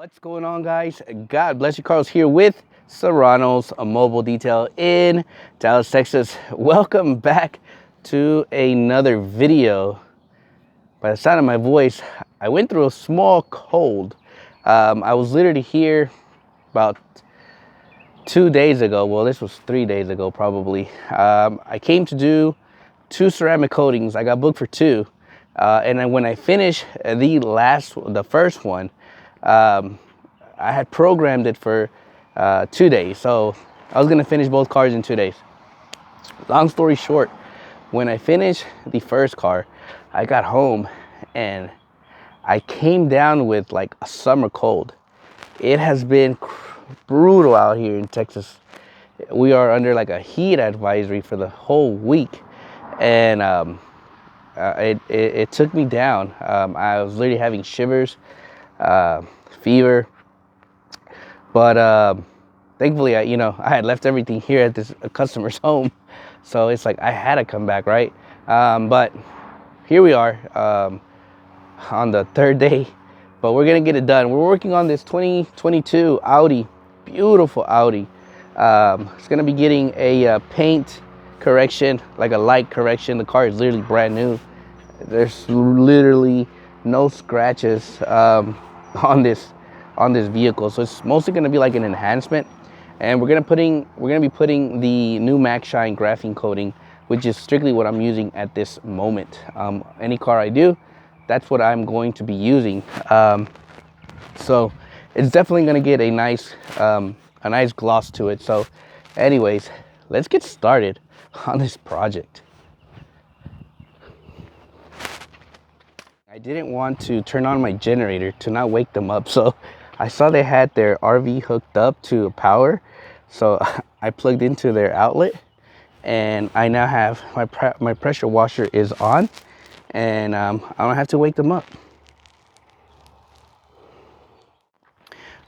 What's going on, guys? God bless you. Carlos here with Serranos, a mobile detail in Dallas, Texas. Welcome back to another video. By the sound of my voice, I went through a small cold. I was literally here about 2 days ago. Well, this was 3 days ago probably. I came to do 2 ceramic coatings. I got booked for 2. And then when I finished the first one, I had programmed it for 2 days. So I was gonna finish both cars in 2 days. Long story short, when I finished the first car, I got home and I came down with like a summer cold. It has been brutal out here in Texas. We are under like a heat advisory for the whole week. And it took me down. I was literally having shivers, fever, but thankfully, I had left everything here at this customer's home, so it's like I had to come back, right? But here we are on the 3rd day, but we're gonna get it done. We're working on this 2022 Audi, beautiful Audi. It's gonna be getting a paint correction, like a light correction. The car is literally brand new. There's literally no scratches on this vehicle, so it's mostly going to be like an enhancement. And we're going to be putting the new Max Shine graphene coating, which is strictly what I'm using at this moment. Any car I do, that's what I'm going to be using. So it's definitely going to get a nice gloss to it. So anyways, let's get started on this project. I didn't want to turn on my generator to not wake them up, so I saw they had their RV hooked up to power, so I plugged into their outlet, and I now have my pressure washer is on, and I don't have to wake them up.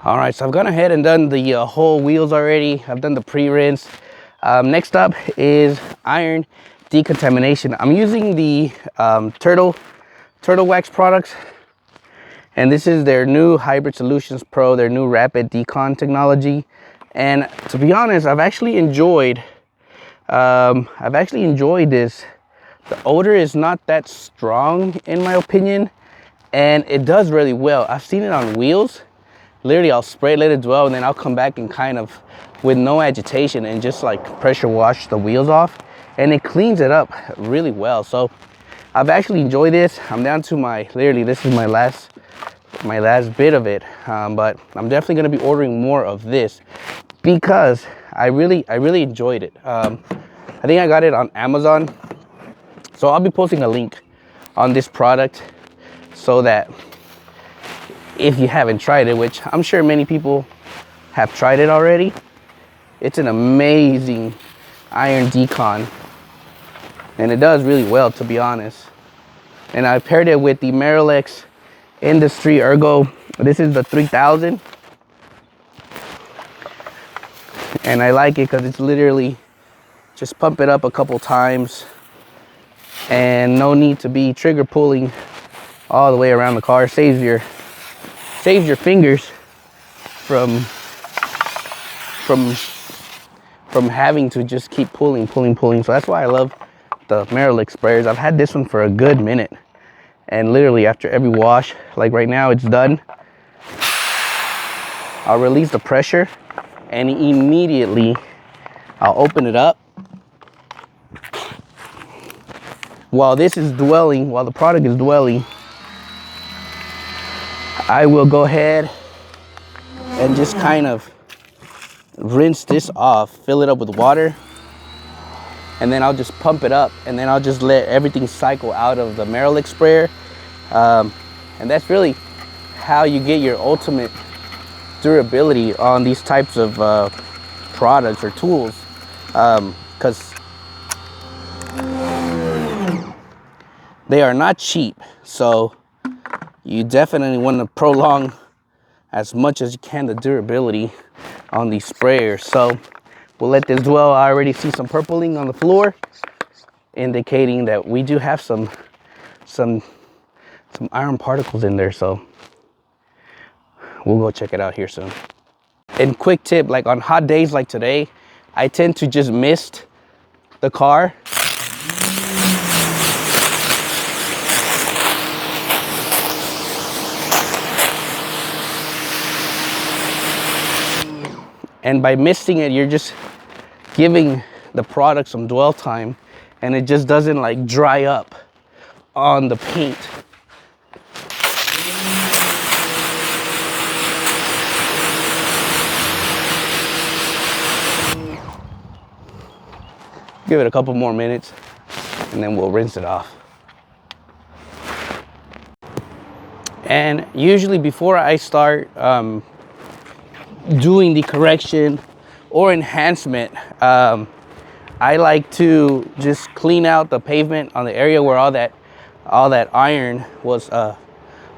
All right, so I've gone ahead and done the whole wheels already. I've done the pre-rinse. Next up is iron decontamination. I'm using the Turtle Wax products, and this is their new Hybrid Solutions Pro, their new rapid decon technology. And to be honest, I've actually enjoyed this. The odor is not that strong in my opinion, and it does really well. I've seen it on wheels. Literally, I'll spray, let it dwell, and then I'll come back and kind of, with no agitation, and just like pressure wash the wheels off, and it cleans it up really well. So I've actually enjoyed this. I'm down to this is my last bit of it, but I'm definitely going to be ordering more of this because I really enjoyed it. I think I got it on Amazon, so I'll be posting a link on this product so that if you haven't tried it, which I'm sure many people have tried it already, it's an amazing iron decon. And it does really well, to be honest. And I paired it with the Merrilex Industry Ergo. This is the 3000. And I like it because it's literally just pump it up a couple times and no need to be trigger pulling all the way around the car. Saves your fingers from having to just keep pulling. So that's why I love the Merrilex sprayers. I've had this one for a good minute, and literally after every wash, like right now it's done, I'll release the pressure and immediately I'll open it up. While the product is dwelling, I will go ahead and just kind of rinse this off, fill it up with water, and then I'll just pump it up, and then I'll just let everything cycle out of the Merrilex sprayer. And that's really how you get your ultimate durability on these types of products or tools, because they are not cheap. So you definitely want to prolong as much as you can the durability on these sprayers. So we'll let this dwell. I already see some purpling on the floor, indicating that we do have some iron particles in there. So we'll go check it out here soon. And quick tip, like on hot days like today, I tend to just mist the car. And by misting it, you're just giving the product some dwell time, and it just doesn't like dry up on the paint. Give it a couple more minutes and then we'll rinse it off. And usually before I start doing the correction or enhancement, I like to just clean out the pavement on the area where all that iron was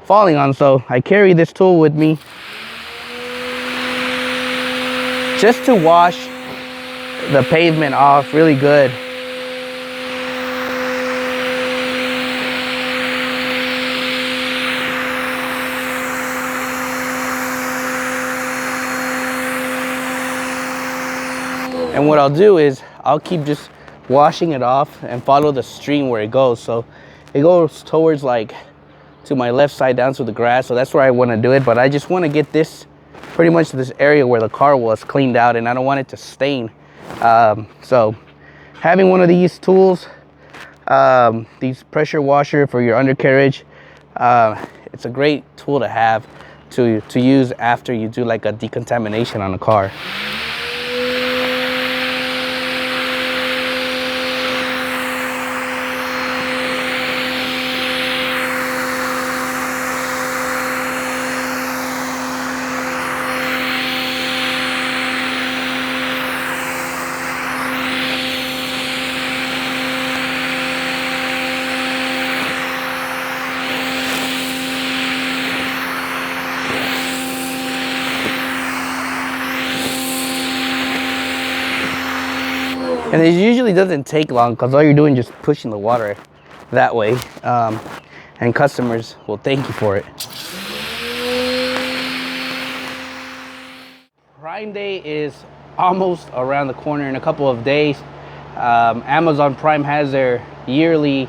falling on. So I carry this tool with me just to wash the pavement off really good. And what I'll do is I'll keep just washing it off and follow the stream where it goes. So it goes towards like to my left side down to the grass. So that's where I want to do it. But I just want to get this pretty much this area where the car was cleaned out, and I don't want it to stain. So having one of these tools, these pressure washer for your undercarriage, it's a great tool to have to use after you do like a decontamination on a car. And it usually doesn't take long because all you're doing is just pushing the water that way, and customers will thank you for it. Prime Day is almost around the corner in a couple of days. Amazon Prime has their yearly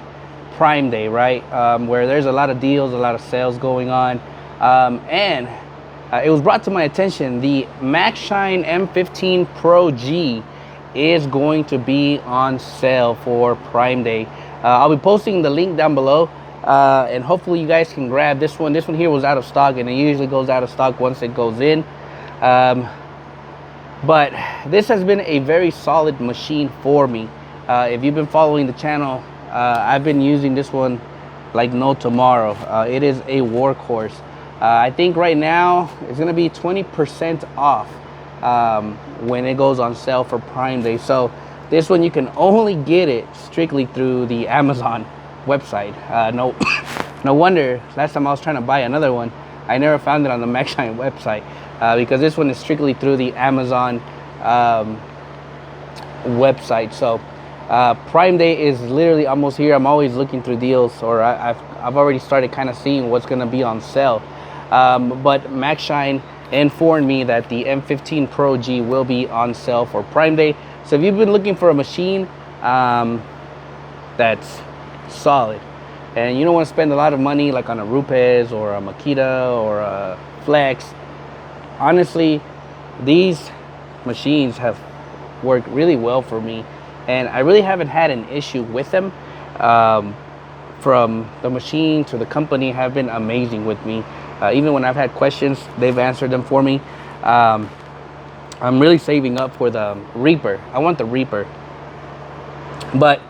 Prime Day, right? Where there's a lot of deals, a lot of sales going on. And it was brought to my attention, the MaxShine M15 Pro G is going to be on sale for Prime Day. I'll be posting the link down below, and hopefully you guys can grab this one. This one here was out of stock, and it usually goes out of stock once it goes in. But this has been a very solid machine for me. If you've been following the channel, I've been using this one like no tomorrow. It is a workhorse. I think right now it's gonna be 20% off when it goes on sale for Prime Day. So this one you can only get it strictly through the Amazon website. No wonder last time I was trying to buy another one, I never found it on the MaxShine website, because this one is strictly through the Amazon website. So Prime Day is literally almost here. I'm always looking through deals, or I've already started kind of seeing what's going to be on sale. But MaxShine informed me that the M15 Pro G will be on sale for Prime Day. So if you've been looking for a machine that's solid, and you don't want to spend a lot of money like on a Rupes or a Makita or a Flex, honestly, these machines have worked really well for me, and I really haven't had an issue with them. From the machine to the company have been amazing with me. Even when I've had questions, they've answered them for me. I'm really saving up for the Reaper. I want the Reaper. But,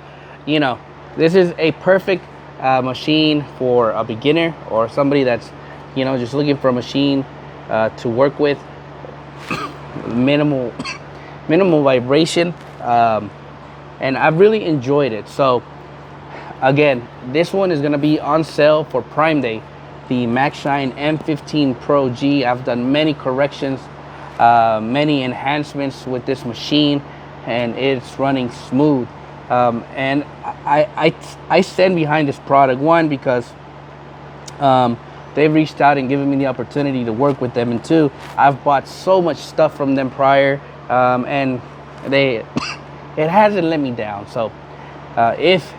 you know, this is a perfect machine for a beginner or somebody that's, you know, just looking for a machine to work with. minimal vibration. And I've really enjoyed it. So, again, this one is going to be on sale for Prime Day. The MaxShine M15 Pro G. I've done many corrections, many enhancements with this machine, and it's running smooth. And I stand behind this product, one, because they've reached out and given me the opportunity to work with them. And two, I've bought so much stuff from them prior, and it hasn't let me down. So if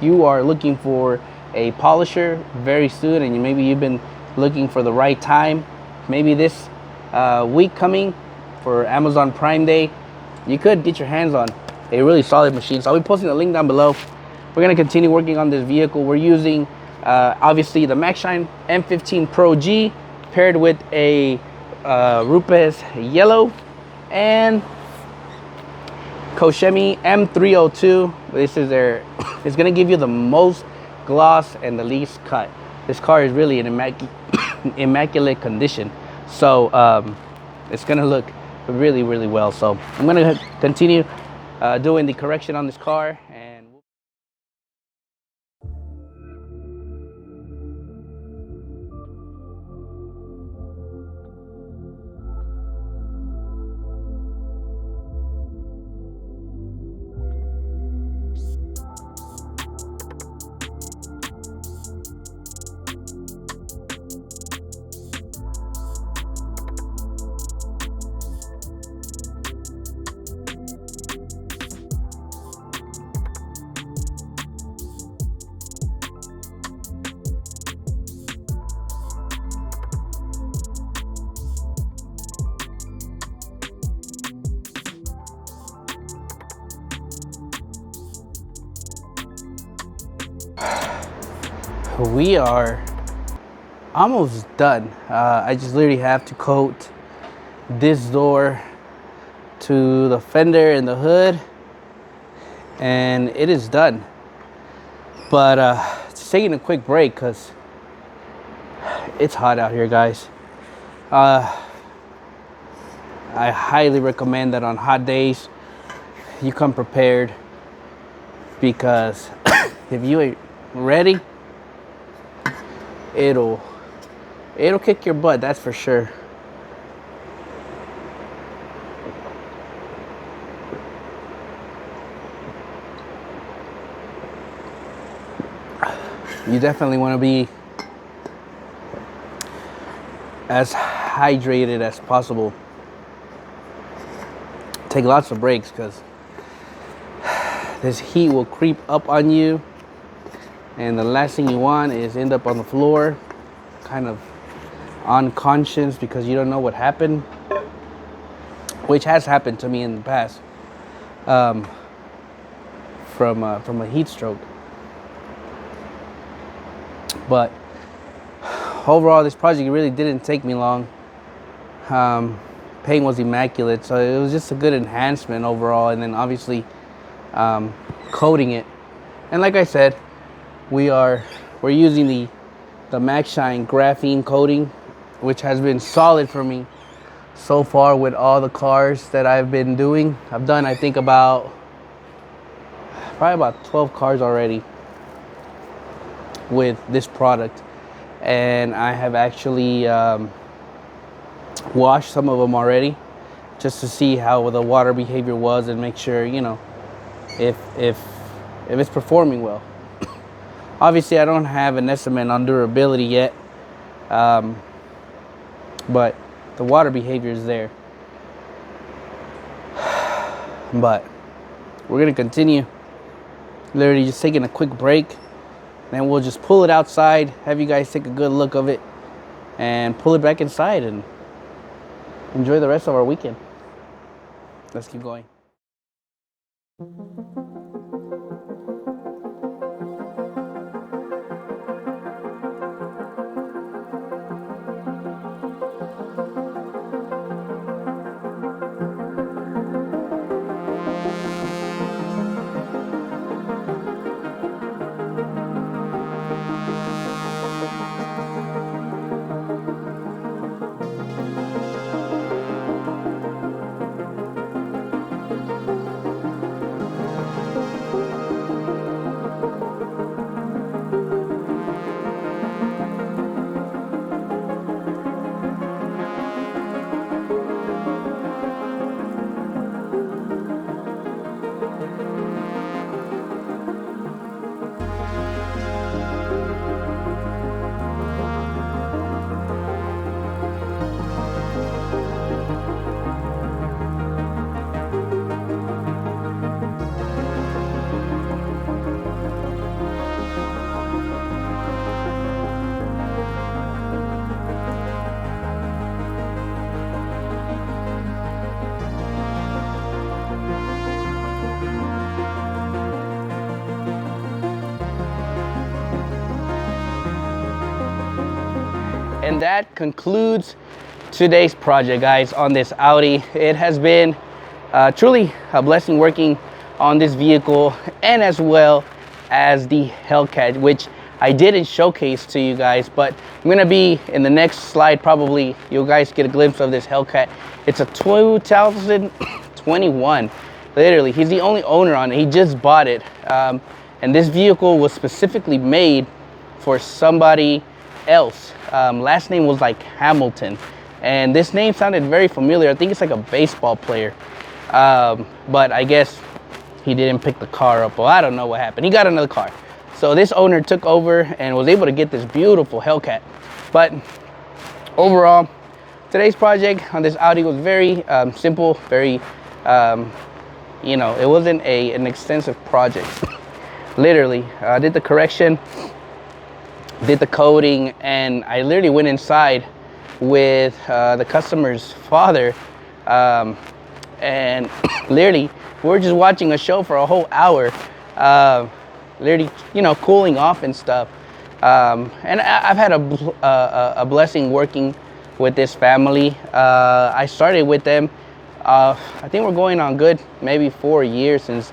you are looking for a polisher very soon, and maybe you've been looking for the right time, maybe this week coming for Amazon Prime Day, you could get your hands on a really solid machine. So I'll be posting the link down below. We're going to continue working on this vehicle. We're using obviously the MaxShine M15 Pro G paired with a Rupes Yellow and Koshemi M302. This is it's going to give you the most gloss and the least cut. This car is really in immaculate condition, so it's going to look really, really well. So I'm going to continue doing the correction on this car, and we are almost done. I just literally have to coat this door to the fender and the hood, and it is done. But just taking a quick break because it's hot out here, guys. I highly recommend that on hot days you come prepared, because if you ain't ready, it'll kick your butt, that's for sure. You definitely want to be as hydrated as possible. Take lots of breaks, because this heat will creep up on you, and the last thing you want is end up on the floor kind of unconscious because you don't know what happened, which has happened to me in the past, from a heat stroke. But overall, this project really didn't take me long. Paint was immaculate, so it was just a good enhancement overall. And then obviously coating it, and like I said, we're using the MaxShine graphene coating, which has been solid for me so far with all the cars that I've been doing. I've done, I think, probably about 12 cars already with this product, and I have actually washed some of them already just to see how the water behavior was and make sure, you know, if it's performing well. Obviously, I don't have an estimate on durability yet, but the water behavior is there. But we're gonna continue, literally just taking a quick break, then we'll just pull it outside, have you guys take a good look of it, and pull it back inside and enjoy the rest of our weekend. Let's keep going. And that concludes today's project, guys, on this Audi. It has been truly a blessing working on this vehicle, and as well as the Hellcat, which I didn't showcase to you guys, but I'm gonna be in the next slide. Probably you guys get a glimpse of this Hellcat. It's a 2021. Literally, he's the only owner on it. He just bought it, and this vehicle was specifically made for somebody else. Last name was like Hamilton, and this name sounded very familiar. I think it's like a baseball player, but I guess he didn't pick the car up, or I don't know what happened. He got another car. So this owner took over and was able to get this beautiful Hellcat. But overall, today's project on this Audi was very simple, very, you know, it wasn't an extensive project. Literally, I did the correction, did the coding, and I literally went inside with the customer's father, and literally, we were just watching a show for a whole hour, literally, you know, cooling off and stuff. And I've had a blessing working with this family. I started with them, I think we're going on good, maybe 4 years since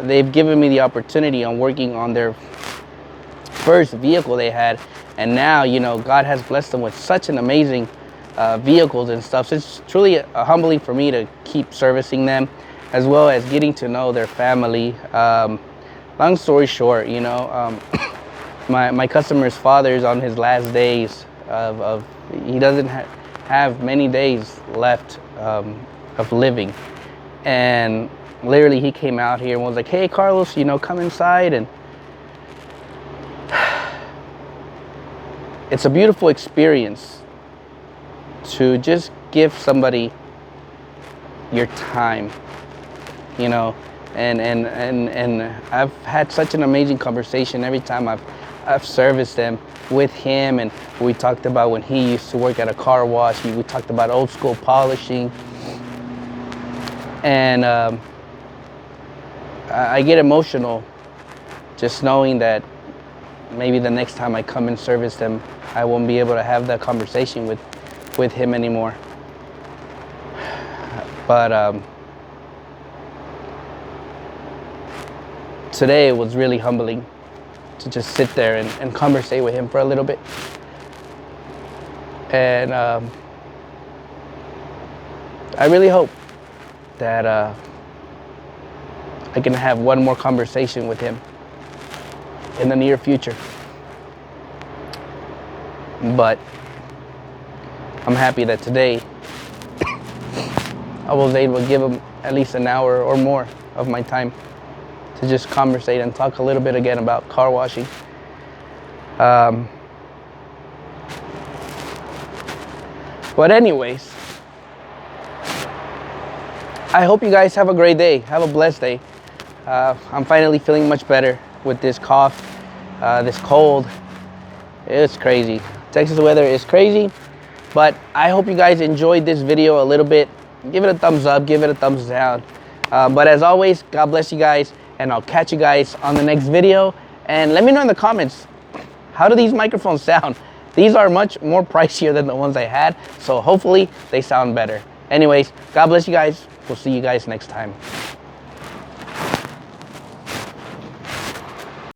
they've given me the opportunity on working on their first vehicle they had. And now, you know, God has blessed them with such an amazing vehicles and stuff. So it's truly humbling for me to keep servicing them, as well as getting to know their family. Long story short, you know, my customer's father is on his last days of he doesn't have many days left of living. And literally he came out here and was like, hey Carlos, you know, come inside. And it's a beautiful experience to just give somebody your time, you know, and I've had such an amazing conversation every time I've serviced them with him. And we talked about when he used to work at a car wash. We talked about old school polishing, and I get emotional just knowing that maybe the next time I come and service them, I won't be able to have that conversation with him anymore. But today it was really humbling to just sit there and conversate with him for a little bit. And I really hope that I can have one more conversation with him in the near future. But I'm happy that today I was able to give him at least an hour or more of my time to just conversate and talk a little bit again about car washing. But anyways, I hope you guys have a great day. Have a blessed day. I'm finally feeling much better with this cough, this cold. It's crazy. Texas weather is crazy. But I hope you guys enjoyed this video a little bit. Give it a thumbs up, give it a thumbs down. But as always, God bless you guys, and I'll catch you guys on the next video. And let me know in the comments, how do these microphones sound? These are much more pricier than the ones I had, so hopefully they sound better. Anyways, God bless you guys. We'll see you guys next time.